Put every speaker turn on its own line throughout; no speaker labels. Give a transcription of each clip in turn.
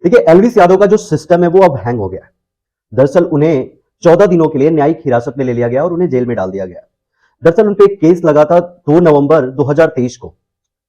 देखिए, एलविस यादव का जो सिस्टम है वो अब हैंग हो गया है। दरअसल उन्हें 14 दिनों के लिए न्यायिक हिरासत में ले लिया गया और उन्हें जेल में डाल दिया गया। दरअसल उन पे एक केस लगा था 2 नवंबर 2023 को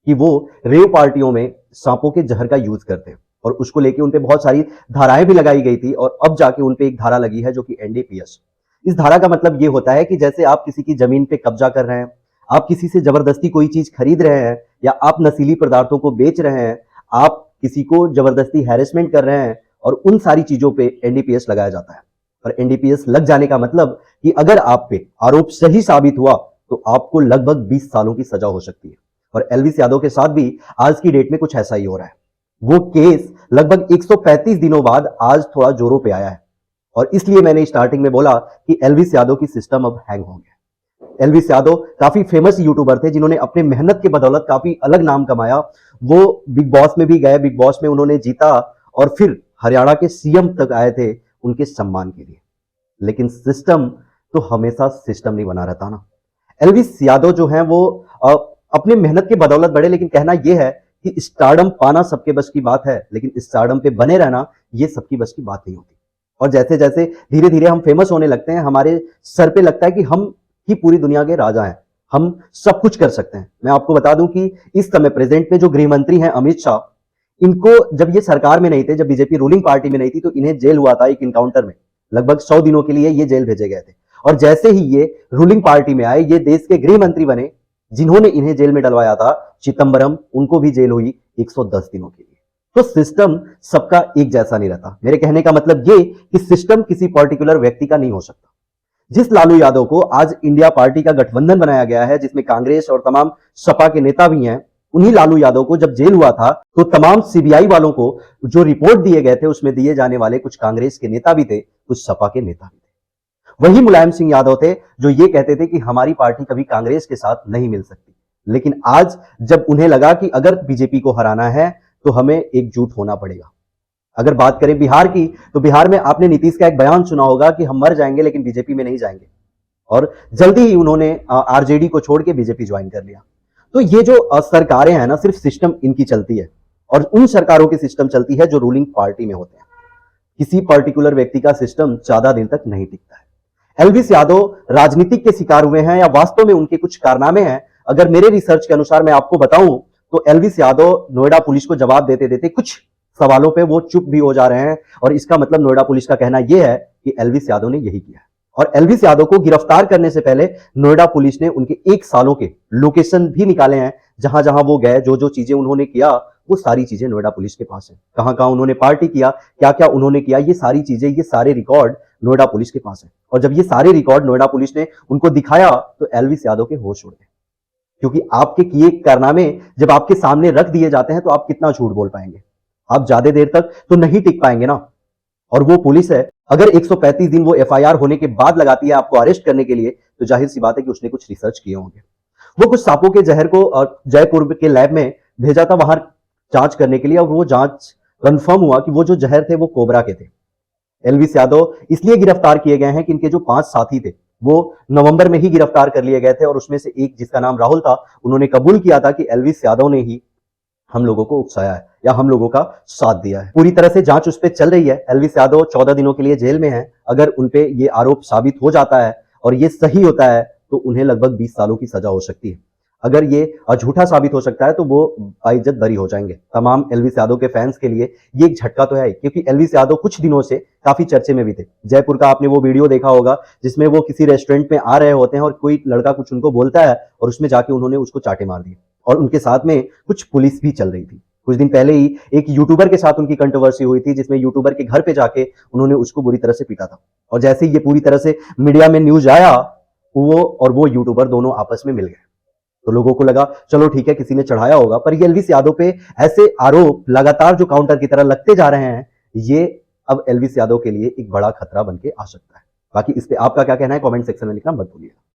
कि वो रेव पार्टियों में सांपों के जहर का यूज करते हैं और उसको लेके उन पे बहुत सारी धाराएं भी लगाई गई थी और अब जाके उन पे एक धारा लगी है जो कि एनडीपीएस। इस धारा का मतलब ये होता है कि जैसे आप किसी की जमीन पे कब्जा कर रहे हैं, आप किसी से जबरदस्ती कोई चीज खरीद रहे हैं या आप नशीली पदार्थों को बेच रहे हैं, आप किसी को जबरदस्ती हैरेसमेंट कर रहे हैं और उन सारी चीजों पे एनडीपीएस लगाया जाता है। और एनडीपीएस लग जाने का मतलब कि अगर आप पे आरोप सही साबित हुआ तो आपको लगभग 20 सालों की सजा हो सकती है। और एलविस यादव के साथ भी आज की डेट में कुछ ऐसा ही हो रहा है। वो केस लगभग 135 दिनों बाद आज थोड़ा जोरों पे आया है और इसलिए मैंने स्टार्टिंग में बोला कि एलविस यादव की सिस्टम अब हैंग हो गया। एलविस यादव काफी फेमस यूट्यूबर थे जिन्होंने अपने मेहनत के बदौलत काफी अलग नाम कमाया। वो बिग बॉस में भी गए, बिग बॉस में उन्होंने जीता और फिर हरियाणा के सीएम तक आए थे उनके सम्मान के लिए। लेकिन सिस्टम तो हमेशा सिस्टम नहीं बना रहता ना। एलविस यादव जो है वो अपने मेहनत के बदौलत बढ़े, लेकिन कहना यह है कि स्टारडम पाना सबके बस की बात है, लेकिन स्टारडम पे बने रहना ये सबकी बस की बात नहीं होती। और जैसे जैसे धीरे धीरे हम फेमस होने लगते हैं, हमारे सर पे लगता है कि हम ही पूरी दुनिया के राजा हैं, हम सब कुछ कर सकते हैं। मैं आपको बता दूं कि इस समय प्रेजेंट में जो गृह मंत्री हैं अमित शाह, इनको जब ये सरकार में नहीं थे, जब बीजेपी रूलिंग पार्टी में नहीं थी, तो इन्हें जेल हुआ था एक इनकाउंटर में। लगभग 100 दिनों के लिए ये जेल भेजे गए थे और जैसे ही ये रूलिंग पार्टी में आए, ये देश के गृह मंत्री बने। जिन्होंने इन्हें जेल में डलवाया था चिदंबरम, उनको भी जेल हुई 110 दिनों के लिए। तो सिस्टम सबका एक जैसा नहीं रहता। मेरे कहने का मतलब ये कि सिस्टम किसी पर्टिकुलर व्यक्ति का नहीं हो सकता। जिस लालू यादव को आज इंडिया पार्टी का गठबंधन बनाया गया है, जिसमें कांग्रेस और तमाम सपा के नेता भी हैं, उन्हीं लालू यादव को जब जेल हुआ था तो तमाम सीबीआई वालों को जो रिपोर्ट दिए गए थे उसमें दिए जाने वाले कुछ कांग्रेस के नेता भी थे, कुछ सपा के नेता भी थे। वही मुलायम सिंह यादव थे जो ये कहते थे कि हमारी पार्टी कभी कांग्रेस के साथ नहीं मिल सकती। लेकिन आज जब उन्हें लगा कि अगर बीजेपी को हराना है तो हमें एकजुट होना पड़ेगा। अगर बात करें बिहार की, तो बिहार में आपने नीतीश का एक बयान सुना होगा कि हम मर जाएंगे लेकिन बीजेपी में नहीं जाएंगे, और जल्दी ही उन्होंने आरजेडी को छोड़ के बीजेपी ज्वाइन कर लिया। तो ये जो सरकारें हैं ना, सिर्फ सिस्टम इनकी चलती है और उन सरकारों की सिस्टम चलती है जो रूलिंग पार्टी में होते हैं। किसी पर्टिकुलर व्यक्ति का सिस्टम ज्यादा दिन तक नहीं टिकता है। एलविस यादव राजनीतिक के शिकार हुए हैं या वास्तव में उनके कुछ कारनामे हैं? अगर मेरे रिसर्च के अनुसार मैं आपको बताऊं तो एलविस यादव नोएडा पुलिस को जवाब देते देते कुछ सवालों पे वो चुप भी हो जा रहे हैं और इसका मतलब नोएडा पुलिस का कहना यह है कि एलविस यादव ने यही किया है। और एलविस यादव को गिरफ्तार करने से पहले नोएडा पुलिस ने उनके 1 सालों के लोकेशन भी निकाले हैं। जहां जहां वो गए, जो जो चीजें उन्होंने किया, वो सारी चीजें नोएडा पुलिस के पास है। कहां कहां उन्होंने पार्टी किया, क्या क्या उन्होंने किया, ये सारी चीजें, ये सारे रिकॉर्ड नोएडा पुलिस के पास है। और जब ये सारे रिकॉर्ड नोएडा पुलिस ने उनको दिखाया तो एलविस यादव के होश उड़ गए। क्योंकि आपके किए कारनामे जब आपके सामने रख दिए जाते हैं तो आप कितना झूठ बोल पाएंगे? आप ज्यादा देर तक तो नहीं टिक पाएंगे ना। और वो पुलिस है, अगर 135 दिन वो एफआईआर होने के बाद लगाती है आपको अरेस्ट करने के लिए, तो जाहिर सी बात है कि उसने कुछ रिसर्च किए होंगे। वो कुछ सांपों के जहर को जयपुर के लैब में भेजा था वहां जांच करने के लिए, और वो जांच कंफर्म हुआ कि वो जो जहर थे वो कोबरा के थे। एलविस यादव इसलिए गिरफ्तार किए गए हैं कि इनके जो 5 साथी थे वो नवंबर में ही गिरफ्तार कर लिए गए थे और उसमें से एक, जिसका नाम राहुल था, उन्होंने कबूल किया था कि एलविस यादव ने ही हम लोगों को उकसाया है या हम लोगों का साथ दिया है। पूरी तरह से जांच उस पर चल रही है। एलविस यादव 14 दिनों के लिए जेल में है। अगर उनपे ये आरोप साबित हो जाता है और ये सही होता है तो उन्हें लगभग 20 सालों की सजा हो सकती है। अगर ये झूठा साबित हो सकता है तो वो बाइज्जत बरी हो जाएंगे। तमाम एलविस यादव के फैंस के लिए ये एक झटका तो है, क्योंकि एलविस यादव कुछ दिनों से काफी चर्चे में भी थे। जयपुर का आपने वो वीडियो देखा होगा जिसमें वो किसी रेस्टोरेंट में आ रहे होते हैं और कोई लड़का कुछ उनको बोलता है और उसमें जाके उन्होंने उसको चाटे मार दिए, और उनके साथ में कुछ पुलिस भी चल रही थी। कुछ दिन पहले ही एक यूट्यूबर के साथ उनकी कंट्रोवर्सी हुई थी जिसमें यूट्यूबर के घर पे जाके उन्होंने उसको बुरी तरह से पीटा था, और जैसे ही ये पूरी तरह से मीडिया में न्यूज आया, वो यूट्यूबर दोनों आपस में मिल गए। तो लोगों को लगा चलो ठीक है, किसी ने चढ़ाया होगा। पर ये एलविस यादव पे ऐसे आरोप लगातार जो काउंटर की तरह लगते जा रहे हैं, ये अब एलविस यादव के लिए एक बड़ा खतरा बन के आ सकता है। बाकी इस पे आपका क्या कहना है कमेंट सेक्शन में लिखना मत भूलिएगा।